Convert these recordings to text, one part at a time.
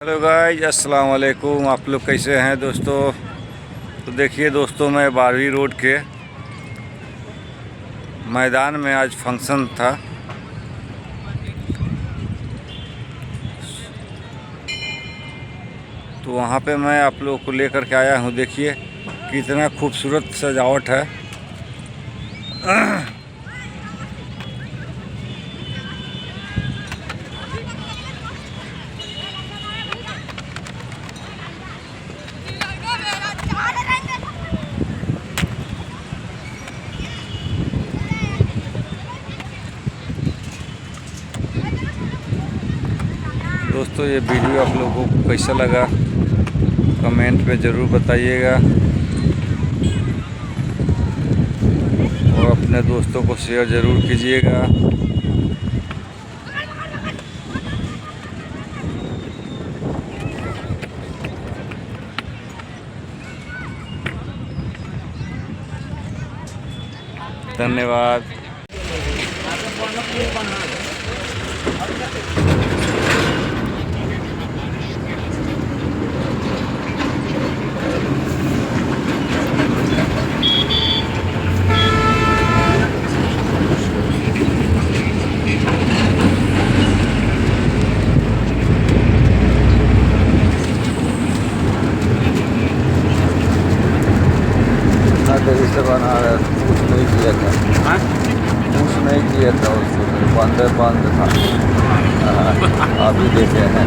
Hello guys, अस्सलाम वालेकुम। आप लोग कैसे हैं दोस्तों? तो देखिए दोस्तों, मैं 12वीं रोड के मैदान में आज फंक्शन था। तो वहाँ पे मैं आप लोगों को लेकर के आया हूँ। देखिए कितना खूबसूरत सजावट है। दोस्तों, ये वीडियो आप लोगों को कैसा लगा कमेंट में ज़रूर बताइएगा और अपने दोस्तों को शेयर ज़रूर कीजिएगा। धन्यवाद। देरी से बना रहा, पूछ नहीं किया था। पूछ नहीं किया था उससे, बंद था। अभी देखे हैं।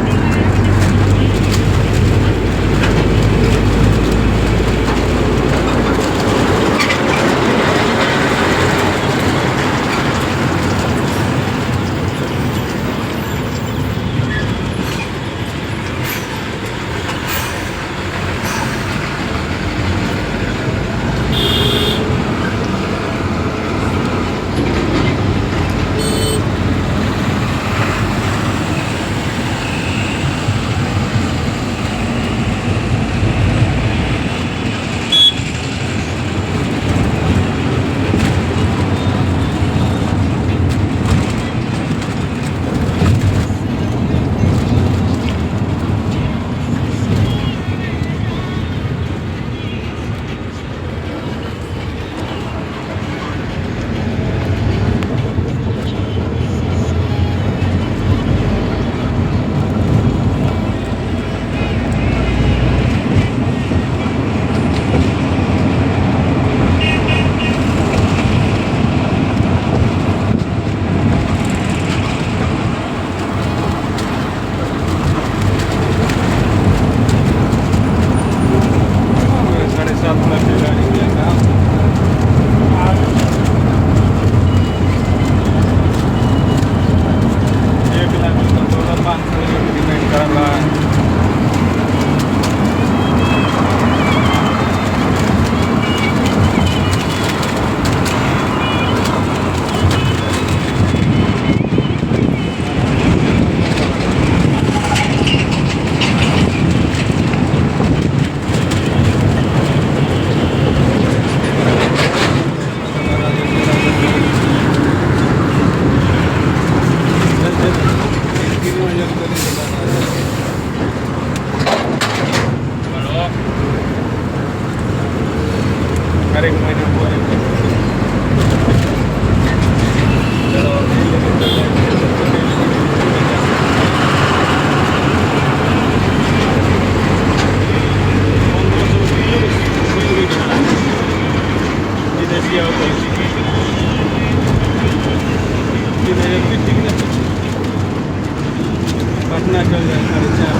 पटना चल जाए 4:30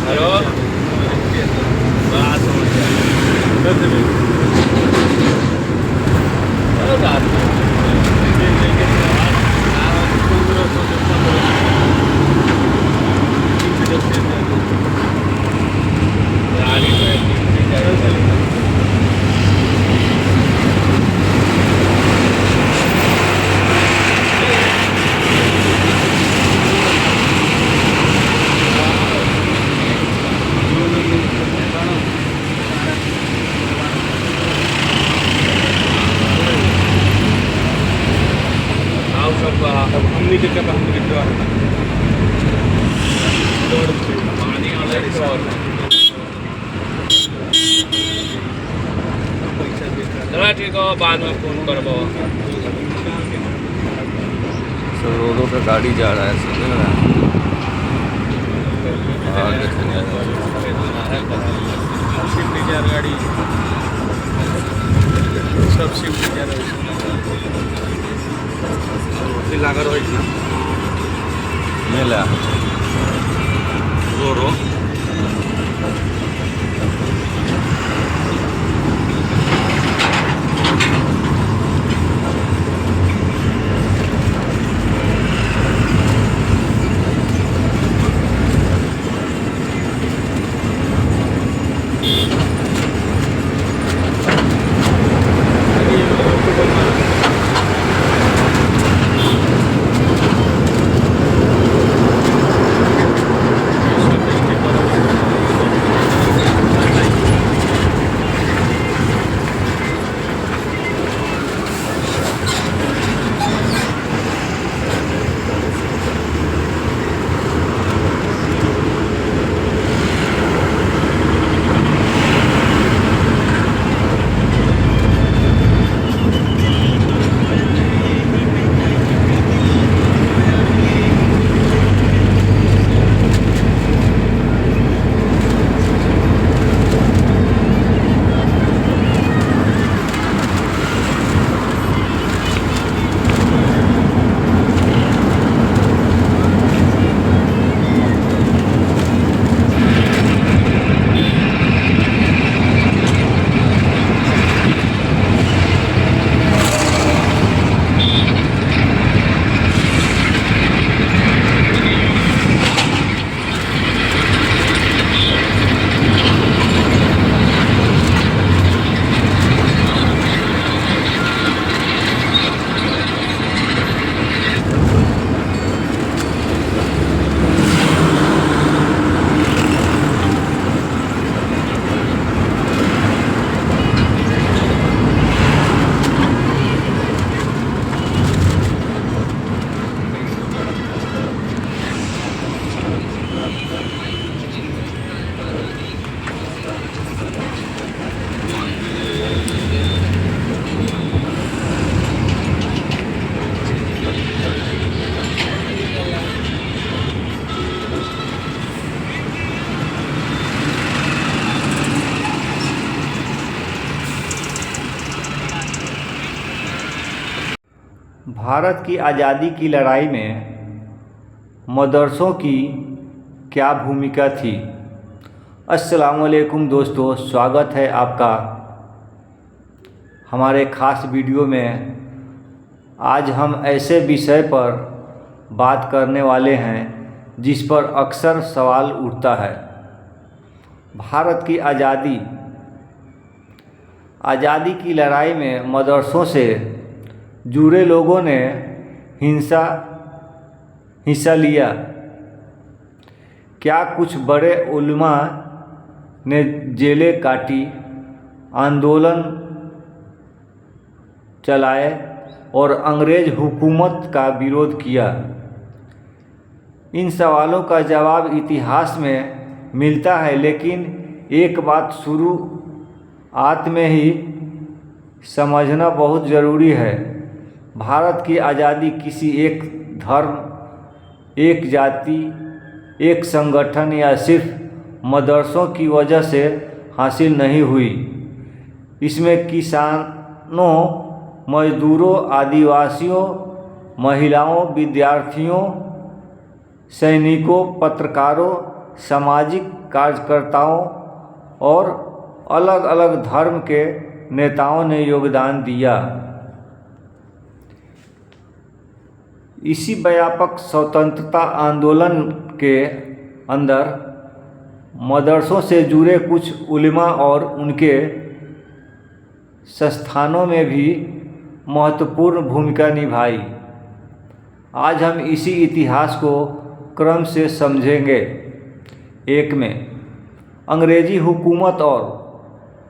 हेलो बात हो हमने के चक्कर हमने के पानी वाला चला ठीक है, बाद में फोन करबो। सब रोडों पे गाड़ी जा रहा है, समझ रहे हैं। स्विफ्ट डिजायर गाड़ी सब स्विफ्ट डिजायर लागर हो मेला रो भारत की आज़ादी की लड़ाई में मदरसों की क्या भूमिका थी। अस्सलाम वालेकुम दोस्तों, स्वागत है आपका हमारे ख़ास वीडियो में। आज हम ऐसे विषय पर बात करने वाले हैं जिस पर अक्सर सवाल उठता है। भारत की आज़ादी की लड़ाई में मदरसों से जुड़े लोगों ने हिस्सा लिया। क्या कुछ बड़े उलमा ने जेलें काटी, आंदोलन चलाए और अंग्रेज़ हुकूमत का विरोध किया? इन सवालों का जवाब इतिहास में मिलता है, लेकिन एक बात शुरुआत में ही समझना बहुत ज़रूरी है। भारत की आज़ादी किसी एक धर्म, एक जाति, एक संगठन या सिर्फ मदरसों की वजह से हासिल नहीं हुई। इसमें किसानों, मजदूरों, आदिवासियों, महिलाओं, विद्यार्थियों, सैनिकों, पत्रकारों, सामाजिक कार्यकर्ताओं और अलग अलग धर्म के नेताओं ने योगदान दिया। इसी व्यापक स्वतंत्रता आंदोलन के अंदर मदरसों से जुड़े कुछ उलमा और उनके संस्थानों में भी महत्वपूर्ण भूमिका निभाई। आज हम इसी इतिहास को क्रम से समझेंगे। एक में अंग्रेजी हुकूमत और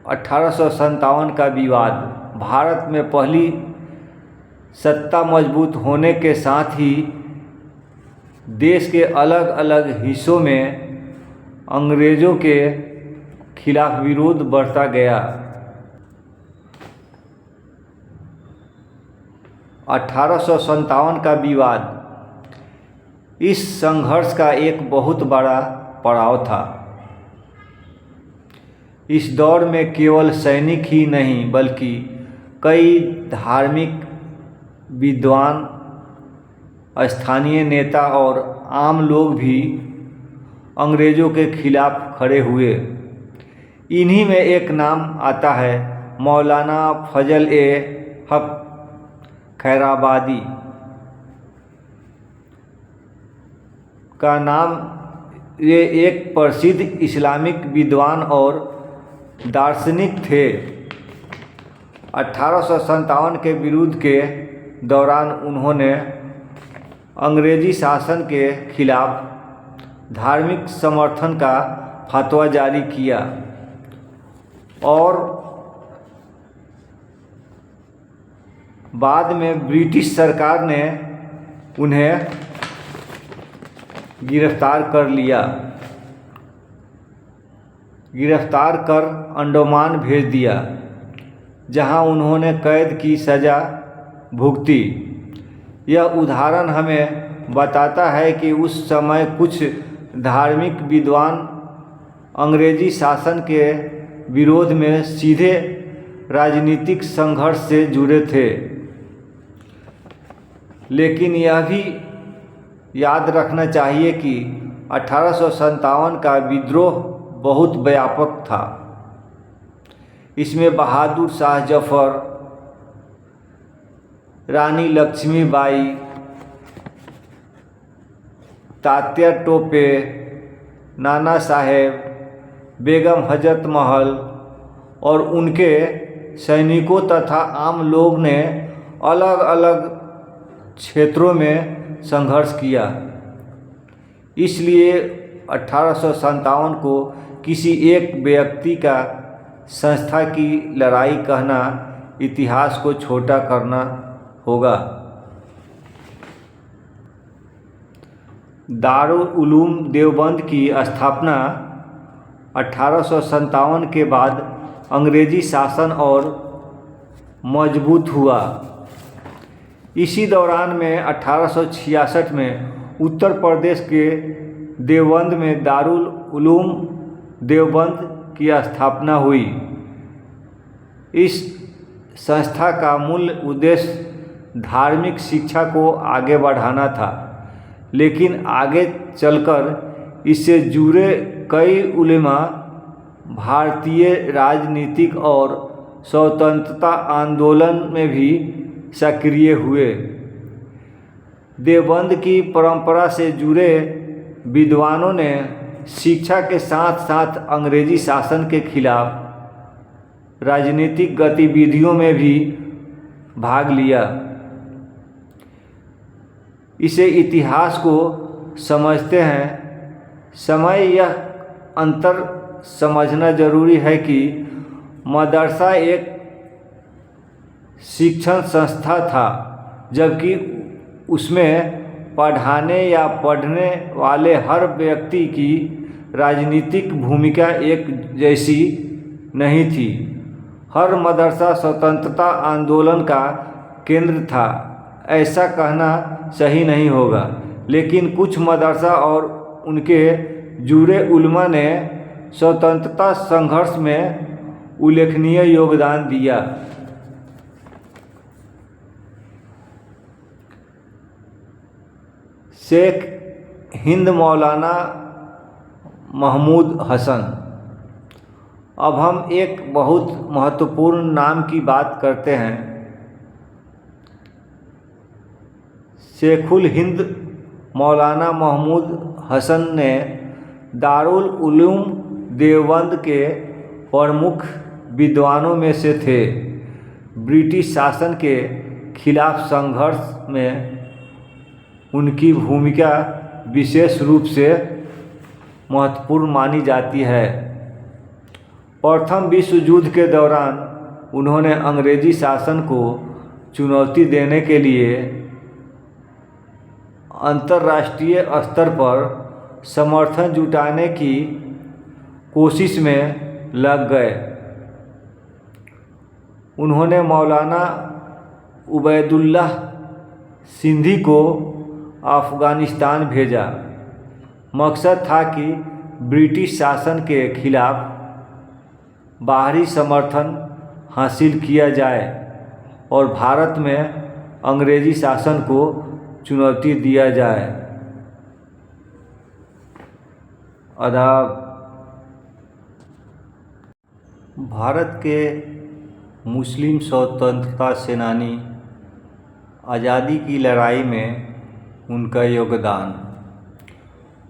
1857 का विवाद। भारत में पहली सत्ता मजबूत होने के साथ ही देश के अलग अलग हिस्सों में अंग्रेज़ों के खिलाफ विरोध बढ़ता गया। 1857 का विवाद इस संघर्ष का एक बहुत बड़ा पड़ाव था। इस दौर में केवल सैनिक ही नहीं बल्कि कई धार्मिक विद्वान, स्थानीय नेता और आम लोग भी अंग्रेज़ों के खिलाफ खड़े हुए। इन्हीं में एक नाम आता है मौलाना फजल ए हक खैराबादी का नाम। ये एक प्रसिद्ध इस्लामिक विद्वान और दार्शनिक थे। 1857 के विरोध के दौरान उन्होंने अंग्रेजी शासन के खिलाफ धार्मिक समर्थन का फतवा जारी किया और बाद में ब्रिटिश सरकार ने उन्हें गिरफ्तार कर लिया। गिरफ्तार कर अंडमान भेज दिया, जहां उन्होंने कैद की सज़ा भुगती। यह उदाहरण हमें बताता है कि उस समय कुछ धार्मिक विद्वान अंग्रेजी शासन के विरोध में सीधे राजनीतिक संघर्ष से जुड़े थे। लेकिन यह भी याद रखना चाहिए कि 1857 का विद्रोह बहुत व्यापक था। इसमें बहादुर शाह जफर, रानी लक्ष्मीबाई, तात्या टोपे, नाना साहेब, बेगम हजरत महल और उनके सैनिकों तथा आम लोग ने अलग अलग क्षेत्रों में संघर्ष किया। इसलिए 1857 को किसी एक व्यक्ति का संस्था की लड़ाई कहना इतिहास को छोटा करना होगा। दारुल उलूम देवबंद की स्थापना 1857 के बाद अंग्रेजी शासन और मजबूत हुआ। इसी दौरान में 1866 में उत्तर प्रदेश के देवबंद में दारुल उलूम देवबंद की स्थापना हुई। इस संस्था का मूल उद्देश्य धार्मिक शिक्षा को आगे बढ़ाना था, लेकिन आगे चलकर इससे जुड़े कई उलेमा भारतीय राजनीतिक और स्वतंत्रता आंदोलन में भी सक्रिय हुए। देवबंद की परंपरा से जुड़े विद्वानों ने शिक्षा के साथ साथ अंग्रेजी शासन के खिलाफ राजनीतिक गतिविधियों में भी भाग लिया। इसे इतिहास को समझते हैं समय यह अंतर समझना जरूरी है कि मदरसा एक शिक्षण संस्था था, जबकि उसमें पढ़ाने या पढ़ने वाले हर व्यक्ति की राजनीतिक भूमिका एक जैसी नहीं थी। हर मदरसा स्वतंत्रता आंदोलन का केंद्र था, ऐसा कहना सही नहीं होगा, लेकिन कुछ मदरसा और उनके जुड़े उलमा ने स्वतंत्रता संघर्ष में उल्लेखनीय योगदान दिया। शेख हिंद मौलाना महमूद हसन। अब हम एक बहुत महत्वपूर्ण नाम की बात करते हैं। शेखुल हिंद मौलाना महमूद हसन ने दारुल उलूम देवबंद के प्रमुख विद्वानों में से थे। ब्रिटिश शासन के खिलाफ संघर्ष में उनकी भूमिका विशेष रूप से महत्वपूर्ण मानी जाती है। प्रथम विश्व युद्ध के दौरान उन्होंने अंग्रेजी शासन को चुनौती देने के लिए अंतर्राष्ट्रीय स्तर पर समर्थन जुटाने की कोशिश में लग गए। उन्होंने मौलाना उबैदुल्लाह सिंधी को अफ़गानिस्तान भेजा। मकसद था कि ब्रिटिश शासन के खिलाफ बाहरी समर्थन हासिल किया जाए और भारत में अंग्रेज़ी शासन को चुनौती दिया जाए। आदाब। भारत के मुस्लिम स्वतंत्रता सेनानी आज़ादी की लड़ाई में उनका योगदान।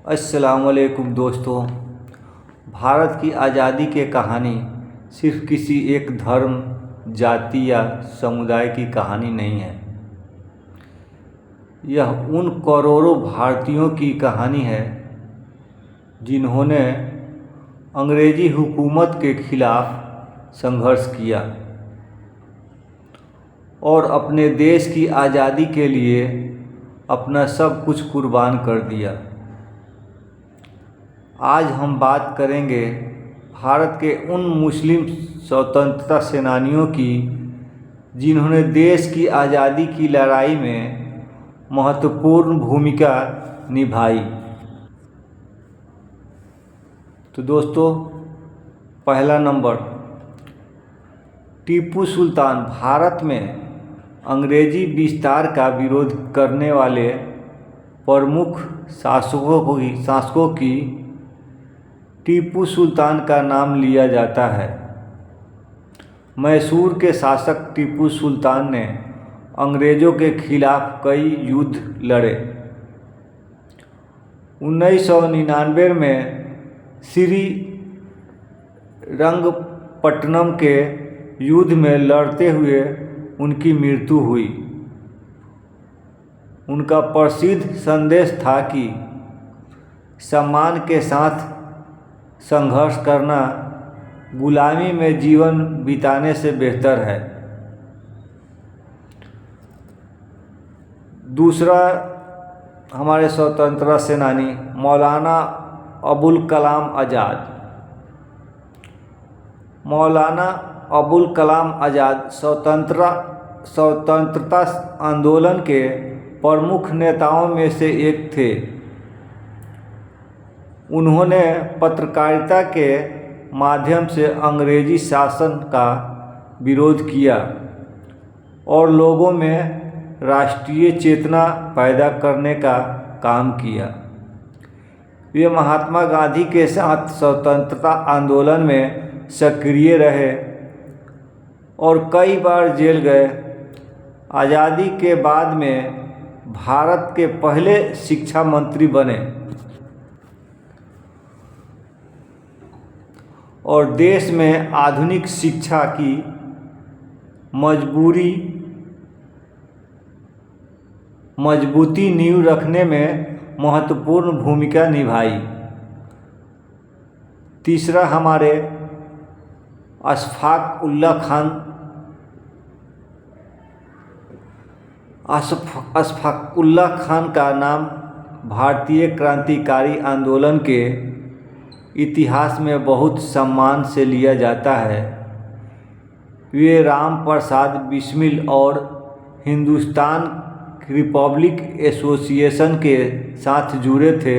अस्सलाम वालेकुम दोस्तों। भारत की आज़ादी की कहानी सिर्फ किसी एक धर्म, जाति या समुदाय की कहानी नहीं है। यह उन करोड़ों भारतीयों की कहानी है जिन्होंने अंग्रेज़ी हुकूमत के खिलाफ संघर्ष किया और अपने देश की आज़ादी के लिए अपना सब कुछ कुर्बान कर दिया। आज हम बात करेंगे भारत के उन मुस्लिम स्वतंत्रता सेनानियों की जिन्होंने देश की आज़ादी की लड़ाई में महत्वपूर्ण भूमिका निभाई। तो दोस्तों, पहला नंबर, टीपू सुल्तान। भारत में अंग्रेज़ी विस्तार का विरोध करने वाले प्रमुख शासकों की टीपू सुल्तान का नाम लिया जाता है। मैसूर के शासक टीपू सुल्तान ने अंग्रेज़ों के खिलाफ कई युद्ध लड़े। 1999 में श्री रंगपट्टनम के युद्ध में लड़ते हुए उनकी मृत्यु हुई। उनका प्रसिद्ध संदेश था कि सम्मान के साथ संघर्ष करना गुलामी में जीवन बिताने से बेहतर है। दूसरा, हमारे स्वतंत्रता सेनानी मौलाना अबुल कलाम आज़ाद। मौलाना अबुल कलाम आज़ाद स्वतंत्रता आंदोलन के प्रमुख नेताओं में से एक थे। उन्होंने पत्रकारिता के माध्यम से अंग्रेज़ी शासन का विरोध किया और लोगों में राष्ट्रीय चेतना पैदा करने का काम किया। वे महात्मा गांधी के साथ स्वतंत्रता आंदोलन में सक्रिय रहे और कई बार जेल गए। आज़ादी के बाद में भारत के पहले शिक्षा मंत्री बने और देश में आधुनिक शिक्षा की मजबूती नींव रखने में महत्वपूर्ण भूमिका निभाई। तीसरा, हमारे अशफाक उल्लाह खान का नाम भारतीय क्रांतिकारी आंदोलन के इतिहास में बहुत सम्मान से लिया जाता है। वे राम प्रसाद बिस्मिल और हिंदुस्तान रिपब्लिक एसोसिएशन के साथ जुड़े थे।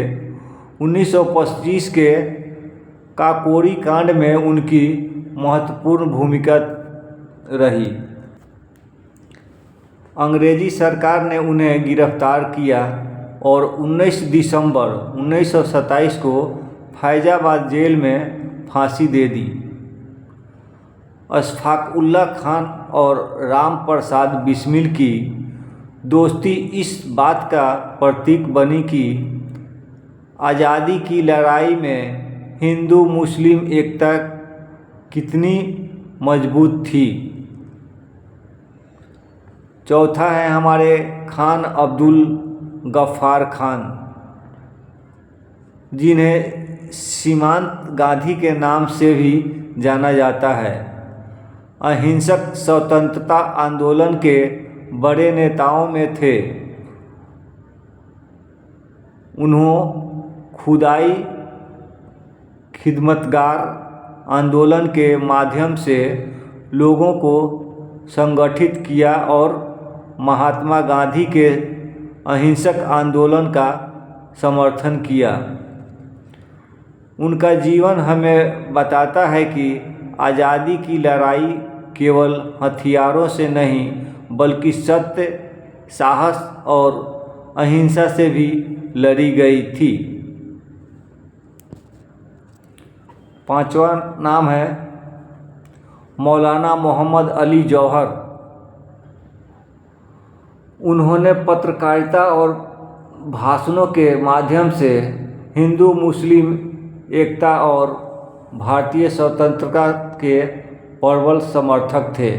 1925 के काकोरी कांड में उनकी महत्वपूर्ण भूमिका रही। अंग्रेज़ी सरकार ने उन्हें गिरफ्तार किया और 19 दिसंबर 1927 को फैजाबाद जेल में फांसी दे दी। अशफाक उल्लाह खान और राम प्रसाद बिस्मिल की दोस्ती इस बात का प्रतीक बनी कि आज़ादी की लड़ाई में हिंदू मुस्लिम एकता कितनी मजबूत थी। चौथा है हमारे खान अब्दुल गफ्फार खान, जिन्हें सीमांत गांधी के नाम से भी जाना जाता है। अहिंसक स्वतंत्रता आंदोलन के बड़े नेताओं में थे। उन्होंने खुदाई खिदमतगार आंदोलन के माध्यम से लोगों को संगठित किया और महात्मा गांधी के अहिंसक आंदोलन का समर्थन किया। उनका जीवन हमें बताता है कि आज़ादी की लड़ाई केवल हथियारों से नहीं बल्कि सत्य, साहस और अहिंसा से भी लड़ी गई थी। पांचवा नाम है मौलाना मोहम्मद अली जौहर। उन्होंने पत्रकारिता और भाषणों के माध्यम से हिंदू मुस्लिम एकता और भारतीय स्वतंत्रता के प्रबल समर्थक थे।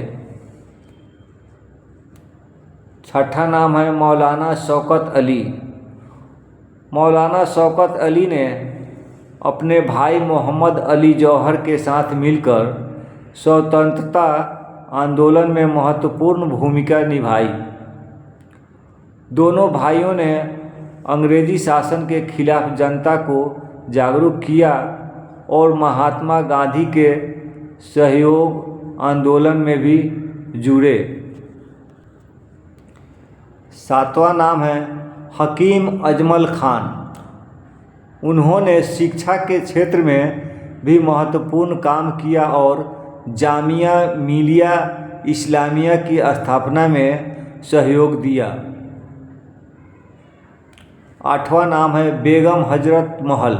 छठा नाम है मौलाना शौकत अली। मौलाना शौकत अली ने अपने भाई मोहम्मद अली जौहर के साथ मिलकर स्वतंत्रता आंदोलन में महत्वपूर्ण भूमिका निभाई। दोनों भाइयों ने अंग्रेजी शासन के खिलाफ जनता को जागरूक किया और महात्मा गांधी के सहयोग आंदोलन में भी जुड़े। सातवां नाम है हकीम अजमल खान। उन्होंने शिक्षा के क्षेत्र में भी महत्वपूर्ण काम किया और जामिया मिलिया इस्लामिया की स्थापना में सहयोग दिया। आठवां नाम है बेगम हजरत महल।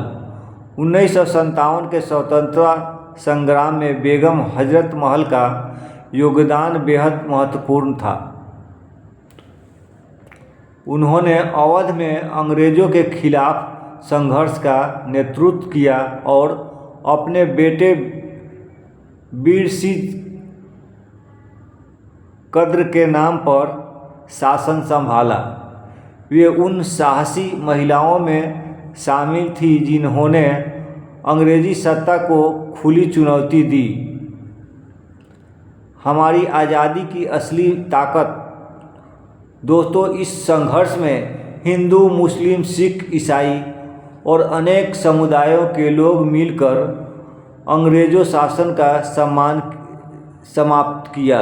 1957 के स्वतंत्रता संग्राम में बेगम हजरत महल का योगदान बेहद महत्वपूर्ण था। उन्होंने अवध में अंग्रेज़ों के खिलाफ संघर्ष का नेतृत्व किया और अपने बेटे वीर सिंह कद्र के नाम पर शासन संभाला। वे उन साहसी महिलाओं में शामिल थी जिन्होंने अंग्रेजी सत्ता को खुली चुनौती दी। हमारी आज़ादी की असली ताकत दोस्तों इस संघर्ष में हिंदू, मुस्लिम, सिख, ईसाई और अनेक समुदायों के लोग मिलकर अंग्रेज़ों शासन का समाप्त किया।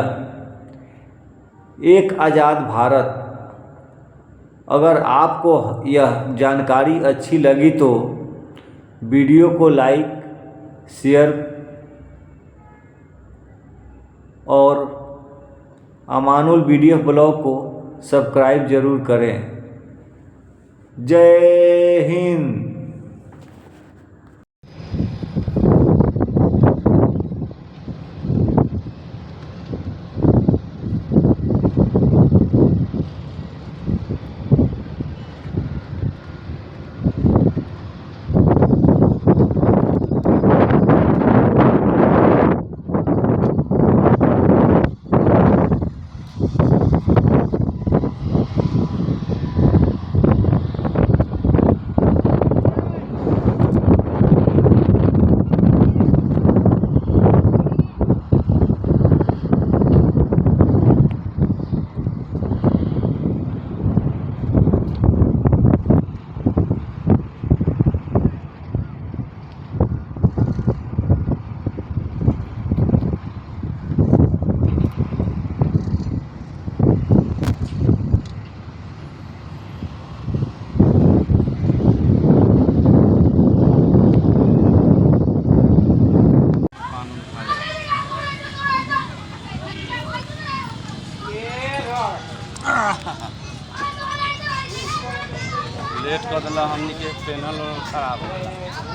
एक आज़ाद भारत। अगर आपको यह जानकारी अच्छी लगी तो वीडियो को लाइक, शेयर और अमानुल वीडियो ब्लॉग को सब्सक्राइब जरूर करें। जय हिंद। लेट कर दिला हमनी के पैनल खराब हो गया।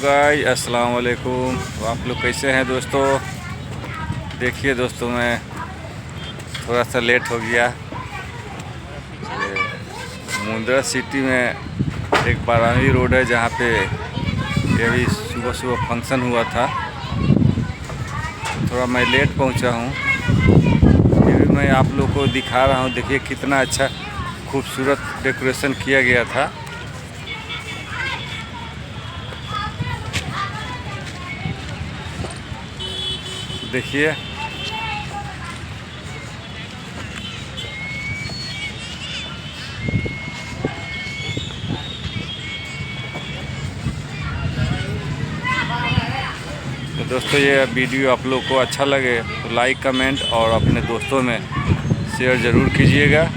गाइस, अस्सलाम वालेकुम। तो आप लोग कैसे हैं दोस्तों? देखिए दोस्तों, मैं थोड़ा सा लेट हो गया। मुंद्रा सिटी में एक 12वीं रोड है जहाँ पे अभी सुबह सुबह फंक्शन हुआ था। थोड़ा मैं लेट पहुँचा हूँ, ये भी मैं आप लोग को दिखा रहा हूँ। देखिए कितना अच्छा खूबसूरत डेकोरेशन किया गया था। देखिए तो दोस्तों, ये वीडियो आप लोग को अच्छा लगे तो लाइक, कमेंट और अपने दोस्तों में शेयर ज़रूर कीजिएगा।